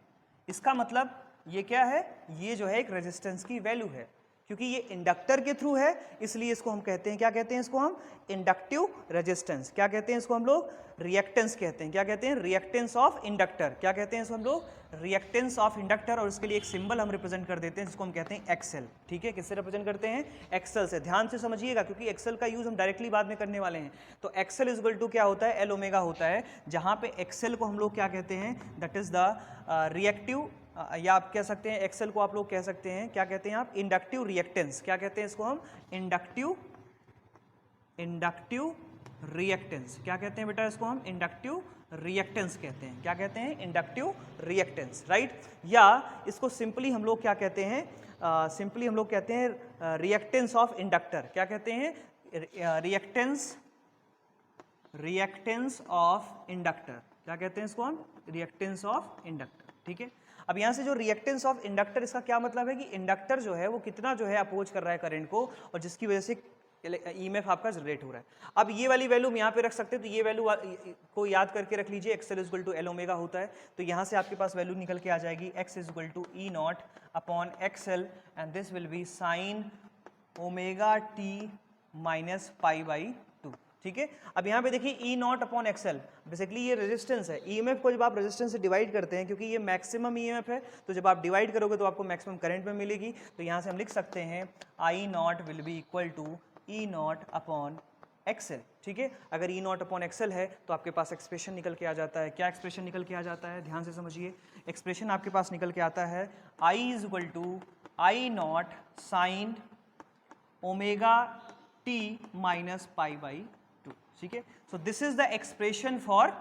इसका मतलब ये क्या है, ये जो है एक रेजिस्टेंस की वैल्यू है। क्योंकि ये इंडक्टर के थ्रू है इसलिए इसको हम कहते हैं, क्या कहते हैं इसको हम, इंडक्टिव रेजिस्टेंस। क्या कहते हैं इसको हम लोग, रिएक्टेंस कहते हैं। क्या कहते हैं, रिएक्टेंस ऑफ इंडक्टर। क्या कहते हैं इसको हम लोग, रिएक्टेंस ऑफ इंडक्टर। और इसके लिए एक सिंबल हम रिप्रेजेंट कर देते हैं जिसको हम कहते हैं एक्सएल। ठीक है, किससे रिप्रेजेंट करते हैं, एक्सएल से। ध्यान से समझिएगा क्योंकि एक्सएल का यूज हम डायरेक्टली बाद में करने वाले हैं। तो एक्सएल इज इक्वल टू क्या होता है, एल ओमेगा होता है, जहां पे एक्सएल को हम लोग क्या कहते हैं, दैट इज द रिएक्टिव, या आप कह सकते हैं एक्सएल को आप लोग कह सकते हैं, क्या कहते हैं आप, इंडक्टिव रिएक्टेंस। क्या कहते हैं इसको हम, इंडक्टिव रिएक्टेंस। क्या कहते हैं बेटा इसको हम, इंडक्टिव रिएक्टेंस कहते हैं। क्या कहते हैं, इंडक्टिव रिएक्टेंस, राइट। या इसको सिंपली हम लोग क्या कहते हैं, सिंपली हम लोग कहते हैं रिएक्टेंस ऑफ इंडक्टर। क्या कहते हैं, रिएक्टेंस ऑफ इंडक्टर। क्या कहते हैं इसको हम, रिएक्टेंस ऑफ इंडक्टर। ठीक है, अब यहाँ से जो रिएक्टेंस ऑफ इंडक्टर, इसका क्या मतलब है कि इंडक्टर जो है वो कितना जो है अपोज कर रहा है करंट को, और जिसकी वजह से ईएमएफ आपका जनरेट हो रहा है। अब ये वाली वैल्यू हम यहाँ पे रख सकते हैं, तो ये वैल्यू को याद करके रख लीजिए, X is equal to L omega होता है। तो यहाँ से आपके पास वैल्यू निकल के आ जाएगी, X is equal to E not upon X L and this will be sine omega T minus π/2। ठीक है, अब यहाँ पे देखिए E not upon XL, basically ये रेजिस्टेंस है। ईएमएफ को जब आप रेजिस्टेंस से डिवाइड करते हैं, क्योंकि ये मैक्सिमम ईएमएफ है, तो जब आप डिवाइड करोगे तो आपको मैक्सिमम करंट में मिलेगी। तो यहाँ से हम लिख सकते हैं I not will be equal to E not upon XL. ठीक है, अगर ई नॉट अपॉन एक्सएल है तो आपके पास एक्सप्रेशन निकल के आ जाता है। क्या एक्सप्रेशन निकल के आ जाता है, ध्यान से समझिए। एक्सप्रेशन आपके पास निकल के आता है I is equal to I not sine omega T minus π/2। ठीक है, so this is the expression for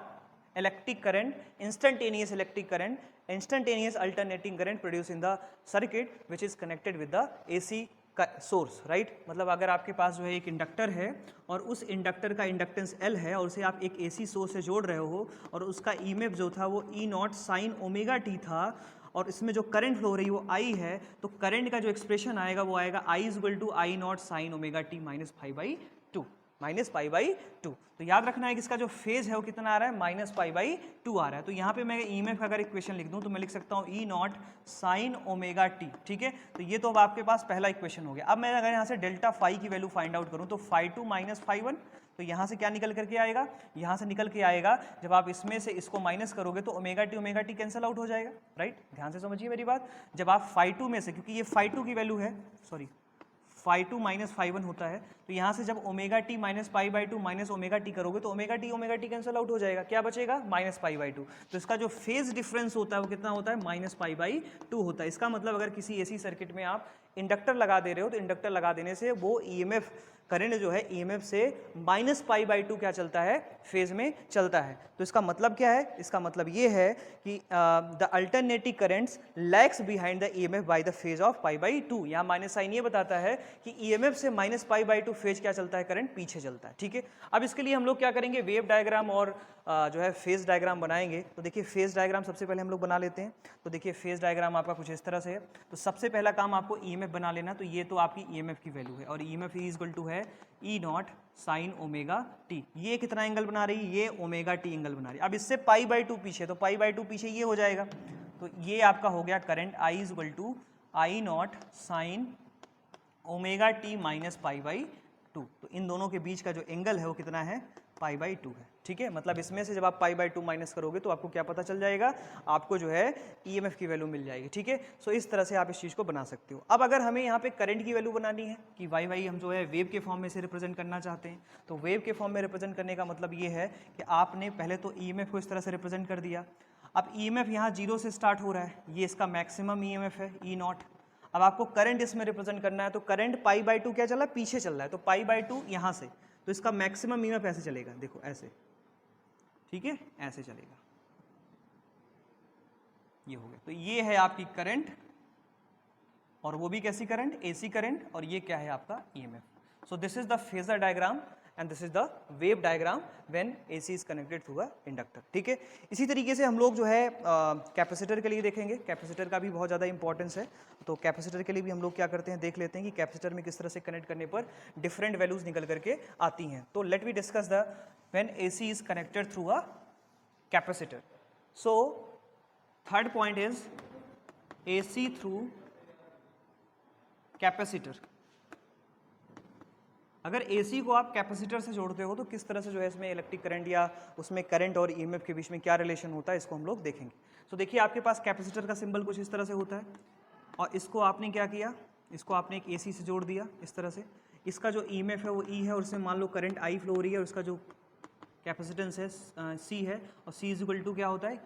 electric current, instantaneous electric current, instantaneous alternating current produce in the circuit which is connected with the AC source, right. मतलब अगर आपके पास जो है एक inductor है और उस इंडक्टर का इंडक्टेंस एल है और उसे आप एक एसी सोर्स से जोड़ रहे हो और उसका ईएमएफ जो था वो ई नॉट साइन ओमेगा टी था और इसमें जो करंट फ्लो हो रही है वो आई है, तो करंट का जो एक्सप्रेशन आएगा वो आएगा I is equal to I not sine omega T minus π/2, minus π/2। तो याद रखना है कि इसका जो फेज है वो कितना आ रहा है, माइनस π/2 आ रहा है। तो यहाँ पे मैं ईएमएफ का अगर इक्वेशन लिख दूँ तो मैं लिख सकता हूँ ई नॉट साइन ओमेगा टी। ठीक है, तो ये तो अब आपके पास पहला इक्वेशन हो गया। अब मैं अगर यहाँ से डेल्टा फाई की वैल्यू फाइंड आउट करूँ तो φ2 माइनस φ1, तो यहाँ से क्या निकल करके आएगा, यहाँ से निकल के आएगा जब आप इसमें से इसको माइनस करोगे तो ओमेगा टी कैंसिल आउट हो जाएगा, राइट। ध्यान से समझिए मेरी बात। जब आप φ2 में से, क्योंकि ये φ2 की वैल्यू है, सॉरी φ2 माइनस φ1 होता है, तो यहाँ से जब omega T minus pi by to minus omega T करोगे तो ओमेगा टी कैंसिल आउट हो जाएगा, क्या बचेगा माइनस पाई बाई टू। तो इसका जो फेज डिफरेंस होता है वो कितना होता है, माइनस पाई बाई टू होता है। इसका मतलब अगर किसी एसी सर्किट में आप इंडक्टर लगा दे रहे हो तो इंडक्टर लगा देने से वो ईएमएफ करंट जो है ईएमएफ से माइनस पाई बाई टू क्या चलता है, फेज में चलता है। तो इसका मतलब क्या है, इसका मतलब ये है कि the alternating currents lags behind the EMF by the phase of pi by two. यहाँ माइनस साइन ये बताता है कि ईएमएफ से minus pi by two phase क्या चलता है, करंट पीछे चलता है। ठीक है, अब इसके लिए हम लोग क्या करेंगे, वेव डायग्राम और जो है फेज डायग्राम बनाएंगे। तो देखिए फेज डायग्राम सबसे पहले हम लोग बना लेते हैं। तो देखिए फेज डायग्राम आपका कुछ इस तरह से है। तो सबसे पहला काम आपको ईएमएफ बना लेना। तो ये तो आपकी ईएमएफ की वैल्यू है और ईएमएफ इज इक्वल टू है ई नॉट साइन ओमेगा टी। ये कितना एंगल बना रही है, ये ओमेगा टी एंगल बना रही है। अब इससे पाई बाई टू पीछे, तो पाई बाई टू पीछे ये हो जाएगा। तो ये आपका हो गया current I is equal to I not sine omega T minus pi by two. तो इन दोनों के बीच का जो एंगल है वो कितना है, पाई बाई टू है। ठीक है, मतलब इसमें से जब आप पाई बाई टू माइनस करोगे तो आपको क्या पता चल जाएगा, आपको जो है ईएमएफ की वैल्यू मिल जाएगी। ठीक है, सो इस तरह से आप इस चीज़ को बना सकते हो। अब अगर हमें यहाँ पे करंट की वैल्यू बनानी है कि वाई वाई हम जो है वेव के फॉर्म में से रिप्रेजेंट करना चाहते हैं, तो वेव के फॉर्म में रिप्रेजेंट करने का मतलब ये है कि आपने पहले तो ईएमएफ को इस तरह से रिप्रेजेंट कर दिया। अब ईएमएफ यहाँ जीरो से स्टार्ट हो रहा है, ये इसका मैक्सिमम ईएमएफ है ई नॉट। अब आपको करंट इसमें रिप्रेजेंट करना है, तो करंट पाई बाई टू क्या चल रहा है, पीछे चल रहा है, तो पाई बाई टू यहाँ से, तो इसका मैक्सिमम ईएमएफ ऐसे चलेगा, देखो ऐसे, ठीक है, ऐसे चलेगा, ये हो गया। तो ये है आपकी करंट, और वो भी कैसी करंट, एसी करंट, और ये क्या है आपका EMF. So this is the phasor diagram and this is the wave diagram when AC is connected through a inductor. ठीक है, इसी तरीके से हम लोग जो है कैपेसिटर के लिए देखेंगे। कैपेसिटर का भी बहुत ज़्यादा इंपॉर्टेंस है, तो कैपेसिटर के लिए भी हम लोग क्या करते हैं, देख लेते हैं कि कैपेसिटर में किस तरह से कनेक्ट करने पर डिफरेंट वैल्यूज निकल करके आती हैं। तो let we discuss the when AC is connected through a capacitor. So third point is AC through capacitor. अगर AC को आप कैपेसिटर से जोड़ते हो तो किस तरह से जो है इसमें इलेक्ट्रिक करंट या उसमें करंट और ईएमएफ के बीच में क्या रिलेशन होता है, इसको हम लोग देखेंगे। तो देखिए आपके पास कैपेसिटर का सिंबल कुछ इस तरह से होता है, और इसको आपने क्या किया, इसको आपने एक AC से जोड़ दिया इस तरह से। इसका जो ईएमएफ है वो E है, और इसमें मान लो करंट I फ्लो हो रही है, और इसका जो कैपेसिटेंस है C है, और C इज इक्वल टू क्या होता है,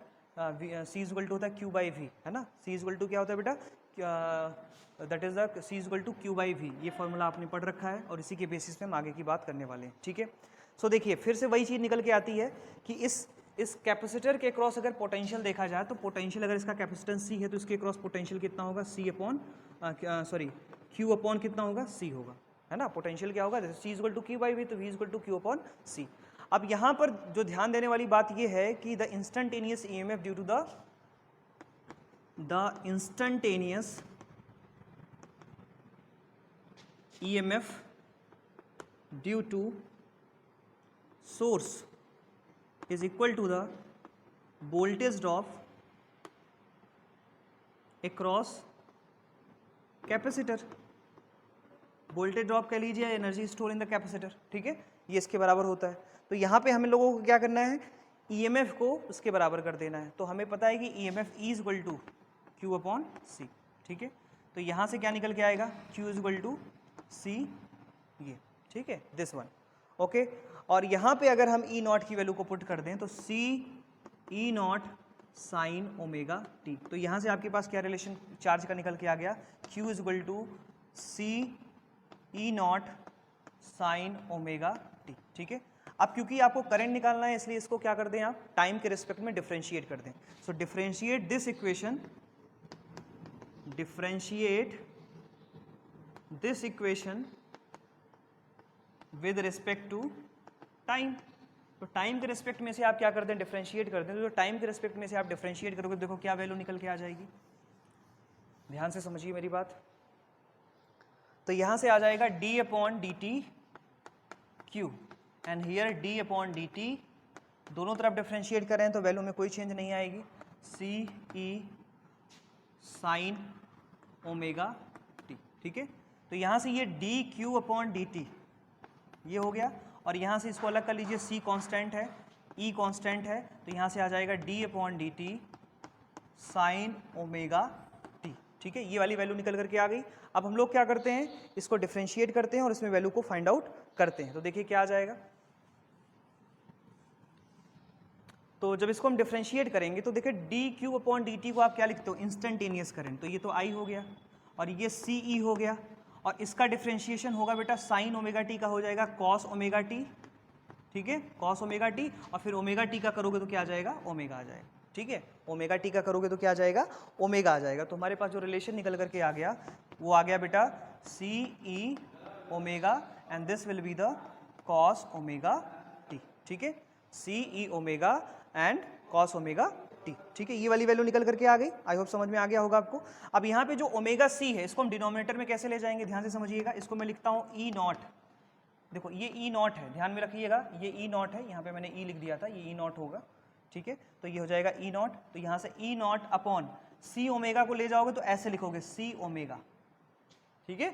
C इज इक्वल टू होता है Q बाई V, है ना। C इज इक्वल टू क्या होता है बेटा, that is the C is equal to Q by V। ये फॉर्मूला आपने पढ़ रखा है और इसी के बेसिस पे हम आगे की बात करने वाले हैं। ठीक है, सो देखिए फिर से वही चीज़ निकल के आती है कि इस कैपेसिटर के क्रॉस अगर पोटेंशियल देखा जाए तो पोटेंशियल, अगर इसका कैपेसिटेंस C है तो इसके क्रॉस पोटेंशियल कितना होगा, Q अपॉन कितना होगा, C होगा, है ना। पोटेंशियल क्या होगा, जैसे C is equal to Q by V, तो V is equal to Q upon C। अब यहाँ पर जो ध्यान देने वाली बात ये है कि the instantaneous EMF due to the instantaneous EMF due to source is equal to the voltage drop across capacitor. Voltage drop कह लीजिए, energy store in the capacitor. ठीक है, ये इसके बराबर होता है। तो यहाँ पे हमें लोगों को क्या करना है, ईएमएफ को उसके बराबर कर देना है। तो हमें पता है कि EMF E is equal to Q upon C। ठीक है, तो यहाँ से क्या निकल के आएगा, Q is equal to C, ये, ठीक है, दिस वन, ओके। और यहाँ पे अगर हम E नॉट की वैल्यू को पुट कर दें तो C E naught sine omega T. तो यहाँ से आपके पास क्या रिलेशन चार्ज का निकल के आ गया, Q is equal to C E naught sine omega T. ठीक है, अब क्योंकि आपको करंट निकालना है इसलिए इसको क्या कर दें आप, टाइम के रिस्पेक्ट में डिफरेंशिएट कर दें। So differentiate this equation, differentiate this equation with respect to time. तो टाइम के रिस्पेक्ट में से आप क्या कर दें, डिफरेंशिएट कर दें। तो टाइम के रिस्पेक्ट में से आप डिफरेंशिएट करोगे, देखो क्या वैल्यू निकल के आ जाएगी, ध्यान से समझिए मेरी बात। तो यहाँ से आ जाएगा d upon D T Q, and here d upon D T, दोनों तरफ डिफरेंशिएट करें तो वैल्यू में कोई चेंज नहीं आएगी, C E sign omega T. ठीक है, तो यहाँ से ये D Q upon D T ये हो गया, और यहाँ से इसको अलग कर लीजिए, C कांस्टेंट है, E कांस्टेंट है, तो यहाँ से आ जाएगा d upon D T sign omega T. ठीक है, ये वाली वैल्यू निकल करके आ गई। अब हम लोग क्या करते हैं, इसको डिफरेंशिएट करते हैं और इसमें वैल्यू को फाइंड आउट करते हैं। तो देखिए क्या आ जाएगा, तो जब इसको हम डिफरेंशिएट करेंगे तो देखिए D Q upon D T को आप क्या लिखते हो, इंस्टेंटेनियस करंट, तो ये तो आई हो गया और ये सी ई हो गया, और इसका डिफरेंशिएशन होगा बेटा साइन ओमेगा टी का हो जाएगा कॉस ओमेगा टी, ठीक है, कॉस ओमेगा टी, और फिर ओमेगा टी का करोगे तो क्या आ जाएगा, ओमेगा आ जाएगा, ठीक है, ओमेगा टी का करोगे तो क्या आ जाएगा, ओमेगा आ जाएगा। तो हमारे पास जो रिलेशन निकल करके आ गया वो आ गया बेटा C E omega and this will be the cos omega T, ठीक है, C E omega and cos omega T, ठीक है, ये वाली वैल्यू निकल करके आ गई। आई होप समझ में आ गया होगा आपको। अब यहाँ पे जो ओमेगा सी है इसको हम डिनोमिनेटर में कैसे ले जाएंगे, ध्यान से समझिएगा। इसको मैं लिखता हूँ ई नॉट, देखो ये ई नॉट है, ध्यान में रखिएगा, ये ई नॉट है, यहाँ पे मैंने ई लिख दिया था, ये ई नॉट होगा, ठीक है, तो ये हो जाएगा ई नॉट। तो यहाँ से ई नॉट अपॉन सी ओमेगा को ले जाओगे तो ऐसे लिखोगे सी ओमेगा, ठीक है,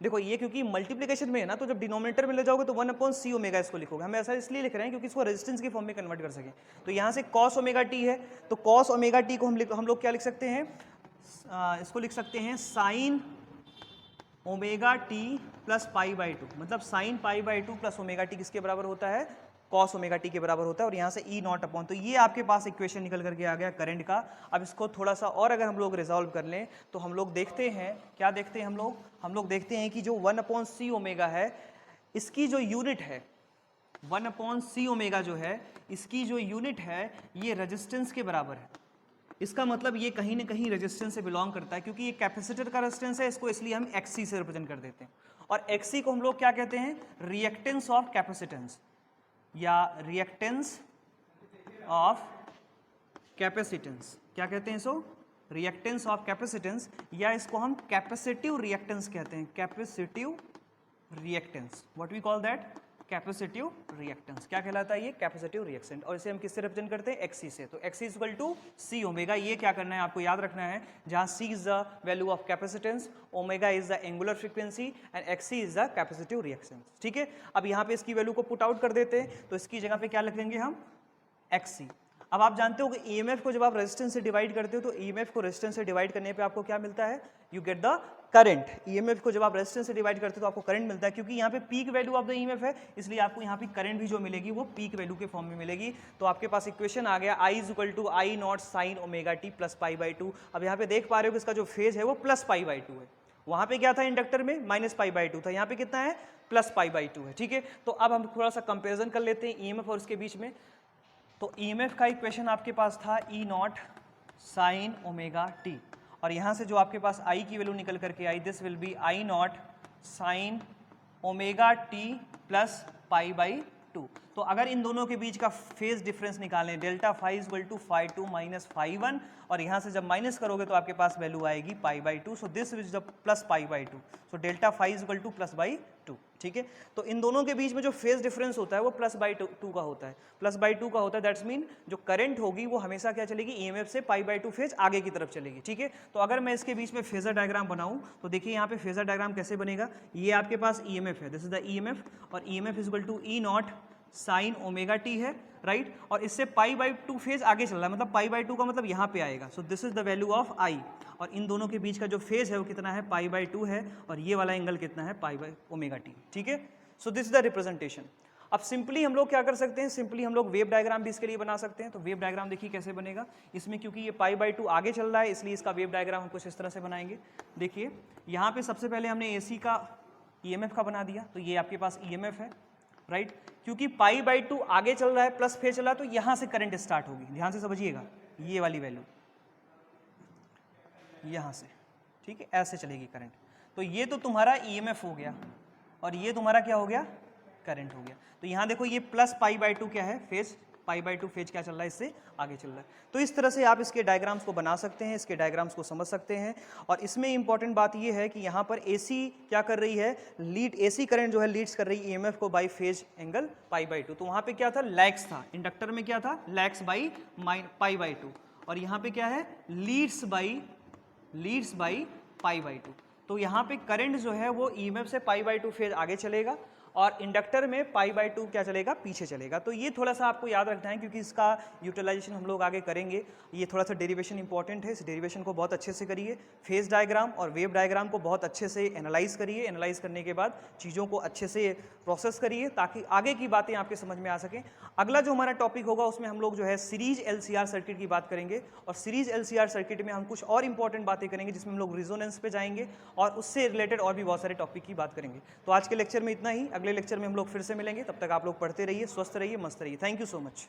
देखो ये क्योंकि मल्टीप्लिकेशन में है ना, तो जब डिनोमिनेटर में ले जाओगे तो 1 अपॉन सी ओमेगा इसको लिखोगे। हम ऐसा इसलिए लिख रहे हैं क्योंकि इसको रेजिस्टेंस के फॉर्म में कन्वर्ट कर सकें। तो यहाँ से कॉस ओमेगा टी है, तो कॉस ओमेगा टी को हम लोग क्या लिख सकते हैं, इसको लिख सकते हैं sine omega T plus pi by two, मतलब sine pi by two plus omega t किसके बराबर होता है, कॉस ओमेगा टी के बराबर होता है, और यहाँ से ई नॉट अपॉन, तो ये आपके पास इक्वेशन निकल करके आ गया करंट का। अब इसको थोड़ा सा और अगर हम लोग रिजॉल्व कर लें तो हम लोग देखते हैं, क्या देखते हैं हम लोग देखते हैं कि जो 1 अपॉन सी ओमेगा है इसकी जो यूनिट है, 1 अपॉन सी ओमेगा जो है इसकी जो यूनिट है ये रेजिस्टेंस के बराबर है। इसका मतलब ये कहीं ना कहीं रेजिस्टेंस से बिलोंग करता है, क्योंकि ये कैपेसिटर का रेजिस्टेंस है, इसको इसलिए हम एक्सी से रिप्रेजेंट कर देते हैं। और एक्सी को हम लोग क्या कहते हैं, रिएक्टेंस ऑफ कैपेसिटेंस या रिएक्टेंस ऑफ कैपेसिटेंस, क्या कहते हैं इसको, रिएक्टेंस ऑफ कैपेसिटेंस, या इसको हम कैपेसिटिव रिएक्टेंस कहते हैं, capacitive reactance, what we call that, capacitive reactance. क्या कहलाता है ये, कैपेसिटिव रिएक्टेंस। और इसे हम किससे रिप्रेजेंट करते हैं, एक्सी से। तो XC is equal to C omega, ये क्या करना है आपको याद रखना है, जहां C is the value of capacitance, omega is the angular frequency and XC is the capacitive reactance, ठीक है। अब यहाँ पे इसकी वैल्यू को पुट आउट कर देते हैं, तो इसकी जगह पे क्या लिख देंगे हम, एक्सी। अब आप जानते हो कि ईएमएफ को जब आप रेजिस्टेंस से डिवाइड करते हो तो ईएमएफ को रेजिस्टेंस से डिवाइड करने पे आपको क्या मिलता है, you get the current. EMF को जब आप रेजिस्टेंस से डिवाइड करते हो तो आपको करंट मिलता है, क्योंकि यहाँ पे peak value of the EMF है, इसलिए आपको यहाँ पे करंट भी जो मिलेगी वो पीक वैल्यू के फॉर्म में मिलेगी। तो आपके पास इक्वेशन आ गया I is equal to I not sine omega T plus pi by two. अब यहाँ पे देख पा रहे हो कि इसका जो फेज है वो प्लस पाई बाई टू है, वहाँ पे क्या था इंडक्टर में माइनस पाई बाई टू था, यहाँ पे कितना है प्लस पाई बाई टू है, ठीक है। तो अब हम थोड़ा सा कंपेरिजन कर लेते हैं ईएमएफ और इसके बीच में। तो ईएमएफ का इक्वेशन आपके पास था ई नॉट साइन ओमेगा टी, और यहाँ से जो आपके पास आई की वैल्यू निकल करके I, this will be I not sine omega T plus pi by two. तो अगर इन दोनों के बीच का फेज डिफरेंस निकालें, delta phi equal to phi two minus phi one, और यहाँ से जब माइनस करोगे तो आपके पास वैल्यू आएगी pi by two. So this is the plus pi by two, so delta phi equal to plus by two, ठीक है। तो इन दोनों के बीच में जो फेज डिफरेंस होता है वो प्लस बाई टू का होता है, प्लस बाई टू का होता है। दैट्स मीन जो करंट होगी वो हमेशा क्या चलेगी, ईएमएफ से पाई बाई टू फेज आगे की तरफ चलेगी, ठीक है। तो अगर मैं इसके बीच में फेजर डायग्राम बनाऊं तो देखिए यहाँ पे फेजर डायग्राम कैसे बनेगा, ये आपके पास ईएमएफ है, दिस इज द ईएमएफ, और EMF is equal to E not sine omega T है, राइट, और इससे पाई बाई टू फेज आगे चल रहा है, मतलब पाई बाई टू का मतलब यहाँ पे आएगा। So this is the value of I, और इन दोनों के बीच का जो फेज है वो कितना है, पाई बाई टू है, और ये वाला एंगल कितना है, पाई बाई ओमेगा टी, ठीक है। So this is the representation. अब सिंपली हम लोग क्या कर सकते हैं, सिंपली हम लोग वेव डायग्राम भी इसके लिए बना सकते हैं। तो वेव डायग्राम देखिए कैसे बनेगा, इसमें क्योंकि ये पाई बाई टू आगे चल रहा है इसलिए इसका वेव डायग्राम हम कुछ इस तरह से बनाएंगे। देखिए यहाँ पे सबसे पहले हमने एसी का ईएमएफ का बना दिया, तो ये आपके पास ईएमएफ है, राइट, क्योंकि पाई बाई टू आगे चल रहा है, प्लस फेज चल रहा है, तो यहाँ से करंट स्टार्ट होगी, ध्यान से समझिएगा, ये वाली वैल्यू यहाँ से, ठीक है, ऐसे चलेगी करंट। तो ये तो तुम्हारा ईएमएफ हो गया, और ये तुम्हारा क्या हो गया, करंट हो गया। तो यहाँ देखो ये प्लस पाई बाई टू क्या है, phase, pi by two phase क्या चल रहा है, इससे आगे चल रहा है। तो इस तरह से आप इसके डायग्राम्स को बना सकते हैं, इसके डायग्राम्स को समझ सकते हैं। और इसमें इंपॉर्टेंट बात ये है कि यहाँ पर एसी क्या कर रही है, लीड, एसी करंट जो है लीड्स कर रही है ईएमएफ को by phase angle pi by two. तो वहाँ पे क्या था, लैग्स था, इंडक्टर में क्या था, lags by pi by two, और यहाँ पे क्या है, leads by pi by two. तो यहाँ पे करंट जो है वो ईएमएफ से पाई बाई टू फेज आगे चलेगा, और इंडक्टर में पाई/2 क्या चलेगा, पीछे चलेगा। तो ये थोड़ा सा आपको याद रखना है क्योंकि इसका यूटिलाइजेशन हम लोग आगे करेंगे। ये थोड़ा सा डेरिवेशन इंपॉर्टेंट है, इस डेरिवेशन को बहुत अच्छे से करिए। फेज डायग्राम और वेव डायग्राम को बहुत अच्छे से एनालाइज करिए। एनालाइज करने के बाद चीज़ों को अच्छे से प्रोसेस करिए ताकि आगे की बातें आपके समझ में आ सकें। अगला जो हमारा टॉपिक होगा उसमें हम लोग जो है सीरीज LCR सर्किट की बात करेंगे, और सीरीज LCR सर्किट में हम कुछ और इंपॉर्टेंट बातें करेंगे जिसमें हम लोग रिजोनेंस पे जाएंगे और उससे रिलेटेड और भी बहुत सारे टॉपिक की बात करेंगे। तो आज के लेक्चर में इतना ही, अगले लेक्चर में हम लोग फिर से मिलेंगे। तब तक आप लोग पढ़ते रहिए, स्वस्थ रहिए, मस्त रहिए। Thank you so much.